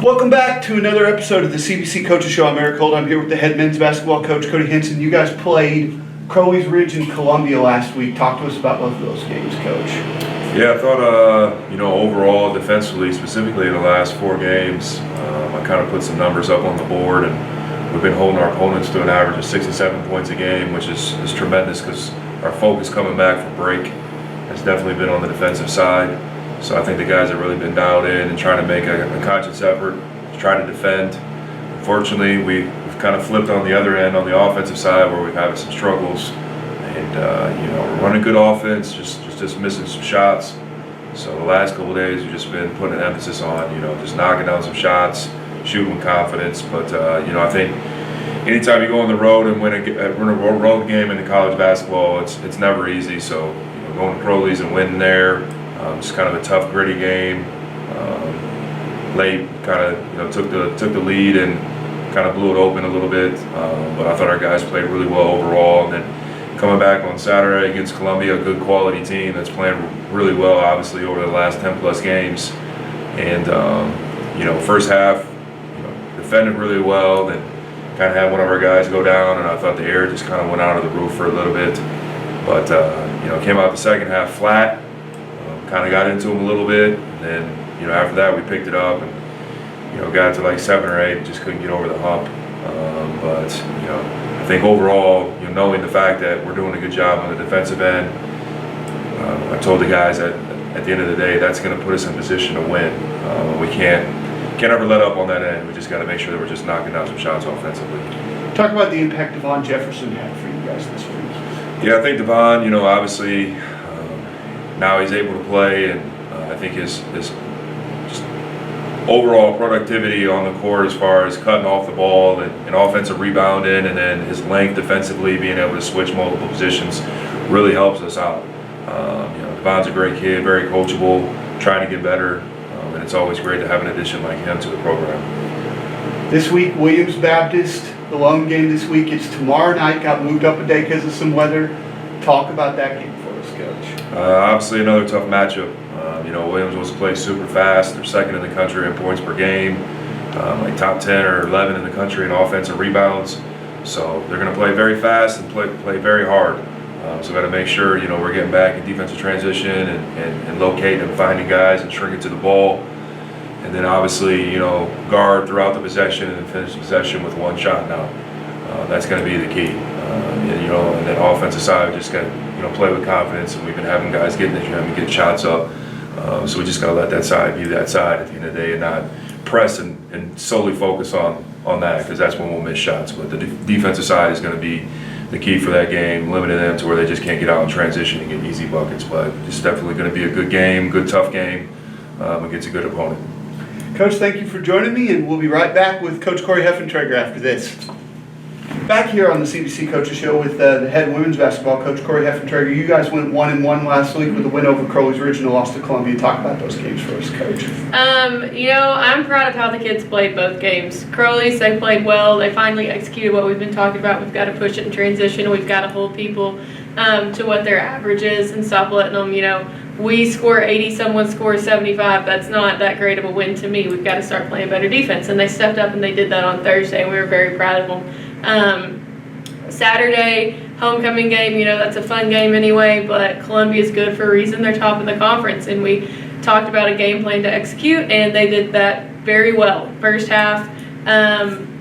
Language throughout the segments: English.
Welcome back to another episode of the CBC Coaches Show. I'm Erik Holth. I'm here with the head men's basketball coach, Cody Henson. You guys played Crowley's Ridge and Columbia last week. Talk to us about both of those games, Coach. Yeah, I thought, overall, defensively, specifically in the last 4 games, I kind of put some numbers up on the board, and we've been holding our opponents to an average of 6 to 7 points a game, which is tremendous because our focus coming back from break has definitely been on the defensive side. So I think the guys have really been dialed in and trying to make a conscious effort to try to defend. Unfortunately, we've kind of flipped on the other end on the offensive side where we've had some struggles. And, we're running good offense, just missing some shots. So the last couple of days we've just been putting an emphasis on, just knocking down some shots, shooting with confidence. But, I think anytime you go on the road and win a road game in college basketball, it's never easy. So, going to Crowley's and winning there, it's kind of a tough, gritty game. Late kind of, took the lead and kind of blew it open a little bit. But I thought our guys played really well overall. And then coming back on Saturday against Columbia, a good quality team that's playing really well, obviously, over the last 10-plus games. And, first half, defended really well. Then kind of had one of our guys go down, and I thought the air just kind of went out of the roof for a little bit. But, came out the second half flat. Kind of got into them a little bit, and then after that we picked it up and got to like 7 or 8, just couldn't get over the hump. But I think overall, knowing the fact that we're doing a good job on the defensive end, I told the guys that at the end of the day that's going to put us in position to win. We can't ever let up on that end. We just got to make sure that we're just knocking down some shots offensively. Talk about the impact Devon Jefferson had for you guys this week. Yeah, I think Devon, obviously. Now he's able to play, and I think his just overall productivity on the court as far as cutting off the ball and offensive rebounding, and then his length defensively, being able to switch multiple positions, really helps us out. Devon's a great kid, very coachable, trying to get better, and it's always great to have an addition like him to the program. This week, Williams Baptist, the lone game this week, it's tomorrow night, got moved up a day because of some weather. Talk about that game for us, Coach. Obviously another tough matchup. Williams wants to play super fast. They're second in the country in points per game, like top 10 or 11 in the country in offensive rebounds. So they're going to play very fast and play very hard. So we got to make sure we're getting back in defensive transition and locating and finding guys and shrinking to the ball. And then obviously guard throughout the possession and finish the possession with one shot now. That's going to be the key. And then offensive side, we just got to play with confidence, and we've been having guys getting shots up. So we just got to let that side be that side at the end of the day and not press and solely focus on that, because that's when we'll miss shots. But the defensive side is going to be the key for that game, limiting them to where they just can't get out in transition and get easy buckets. But it's definitely going to be a good game, good tough game against a good opponent. Coach, thank you for joining me, and we'll be right back with Coach Corey Heffentrager after this. Back here on the CBC Coaches Show with the head women's basketball coach, Corey Heffentrager. You guys went 1-1 last week with a win over Crowley's Ridge and a loss to Columbia. Talk about those games for us, Coach. I'm proud of how the kids played both games. Crowley's, they played well. They finally executed what we've been talking about. We've got to push it in transition. We've got to hold people to what their average is and stop letting them, we score 80, someone scores 75. That's not that great of a win to me. We've got to start playing better defense. And they stepped up and they did that on Thursday, and we were very proud of them. Saturday, homecoming game, that's a fun game anyway, but Columbia's good for a reason. They're top of the conference, and we talked about a game plan to execute, and they did that very well. First half,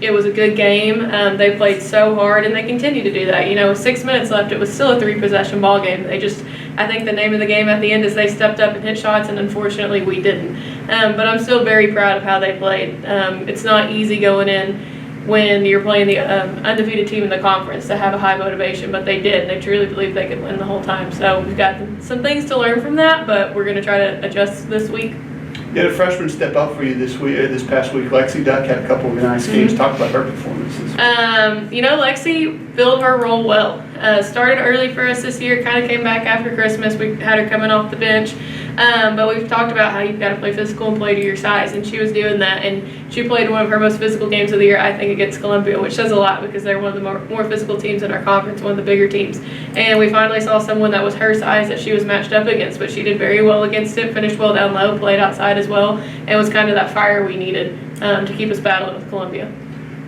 it was a good game. They played so hard, and they continue to do that. With 6 minutes left, it was still a 3-possession ball game. I think the name of the game at the end is they stepped up and hit shots, and unfortunately we didn't. But I'm still very proud of how they played. It's not easy going in when you're playing the undefeated team in the conference to have a high motivation, but they did. They truly believed they could win the whole time. So we've got some things to learn from that, but we're going to try to adjust this week. You had a freshman step up for you this past week. Lexi Duck had a couple of nice games. Talk about her performances. Lexi filled her role well. Started early for us this year, kind of came back after Christmas. We had her coming off the bench. But we've talked about how you've got to play physical and play to your size, and she was doing that. And she played one of her most physical games of the year, I think, against Columbia, which says a lot because they're one of the more physical teams in our conference, one of the bigger teams. And we finally saw someone that was her size that she was matched up against, but she did very well against it, finished well down low, played outside as well, and was kind of that fire we needed to keep us battling with Columbia.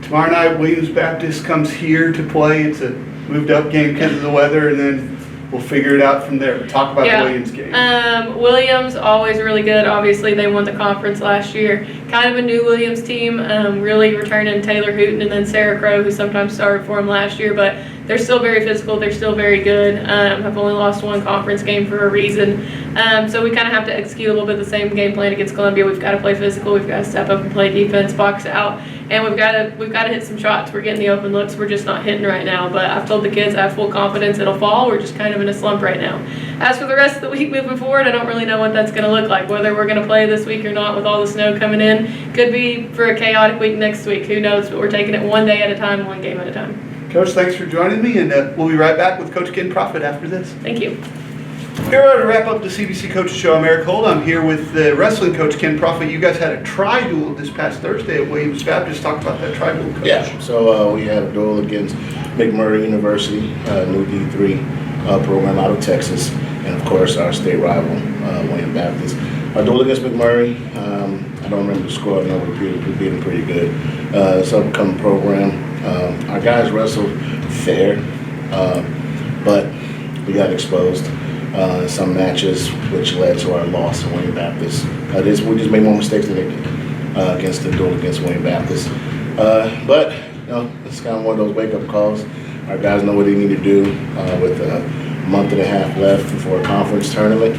Tomorrow night, Williams Baptist comes here to play. It's a moved up game because of the weather, and then we'll figure it out from there. Talk about the Williams game. Williams, always really good. Obviously, they won the conference last year. Kind of a new Williams team, really returning Taylor Hooten and then Sarah Crow, who sometimes started for them last year, but they're still very physical. They're still very good. Have only lost one conference game for a reason. So we kind of have to execute a little bit the same game plan against Columbia. We've got to play physical. We've got to step up and play defense, box out, and we've got to hit some shots. We're getting the open looks. We're just not hitting right now. But I've told the kids I have full confidence it'll fall. We're just kind of in a slump right now. As for the rest of the week moving forward, I don't really know what that's going to look like. Whether we're going to play this week or not with all the snow coming in, could be for a chaotic week next week. Who knows? But we're taking it one day at a time, one game at a time. Coach, thanks for joining me, and we'll be right back with Coach Ken Profit after this. Thank you. Here to wrap up the CBC Coaches Show, I'm Erik Holth. I'm here with the wrestling coach, Ken Profit. You guys had a tri-duel this past Thursday at Williams Baptist. Talk about that tri-duel, Coach. Yeah, so we had a duel against McMurray University, new D3 program out of Texas, and of course our state rival, Williams Baptist. Our duel against McMurray, I don't remember the score, I know we beat them pretty good. It's an upcoming program. Our guys wrestled fair, but we got exposed in some matches, which led to our loss in Williams Baptist. We just made more mistakes than they did against the duel against Williams Baptist. But you know, it's kind of one of those wake-up calls. Our guys know what they need to do with a month and a half left before a conference tournament.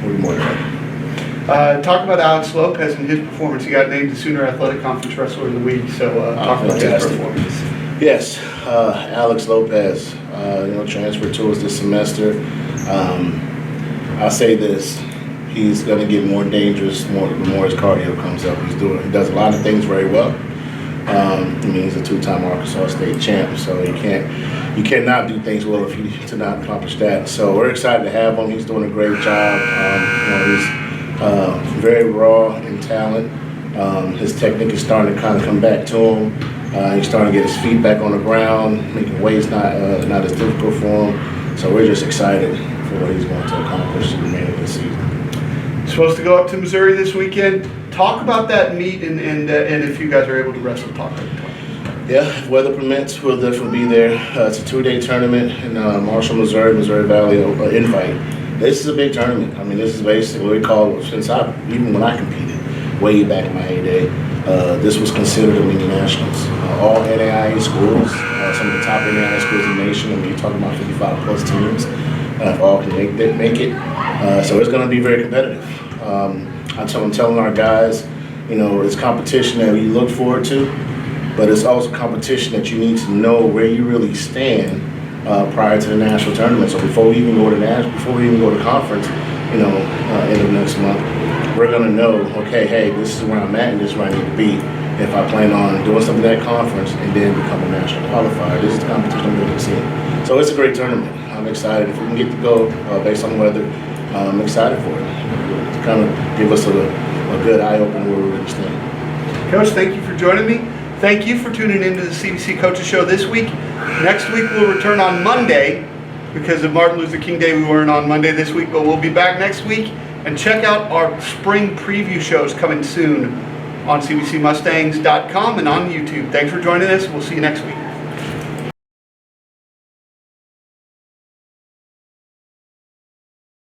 We're more than ready. Talk about Alex Lopez and his performance. He got named the Sooner Athletic Conference Wrestler of the Week. So talk about his performance. Yes, Alex Lopez, transferred to us this semester. I'll say this: he's going to get more dangerous the more his cardio comes up. He does a lot of things very well. He's a two-time Arkansas State champ, so you cannot do things well if you to not accomplish that. So we're excited to have him. He's doing a great job. He's very raw in talent. His technique is starting to kind of come back to him. He's starting to get his feet back on the ground, making weights not as difficult for him. So we're just excited for what he's going to accomplish in the remainder of the season. Supposed to go up to Missouri this weekend. Talk about that meet and if you guys are able to wrestle, talk about it. Yeah, if weather permits, we'll definitely be there. It's a 2-day tournament in Marshall, Missouri Valley Invite. This is a big tournament. I mean, this is basically what we call, even when I competed, way back in my heyday, this was considered a mini nationals. All NAIA schools, some of the top NAIA schools in the nation, I mean, you're talking about 55 plus teams, all can make it. So it's going to be very competitive. I'm telling our guys, it's competition that we look forward to, but it's also competition that you need to know where you really stand prior to the national tournament. So before we even go to conference, end of next month, we're gonna know, okay, hey, this is where I'm at and this is where I need to be if I plan on doing something at conference and then become a national qualifier. This is the competition I'm really seeing. So it's a great tournament. I'm excited. If we can get to go based on weather, I'm excited for it. To kind of give us a good eye opener where we really stand. Coach, thank you for joining me. Thank you for tuning into the CBC Coaches Show this week. Next week we'll return on Monday. Because of Martin Luther King Day, we weren't on Monday this week, but we'll be back next week. And check out our spring preview shows coming soon on CBCMustangs.com and on YouTube. Thanks for joining us. We'll see you next week.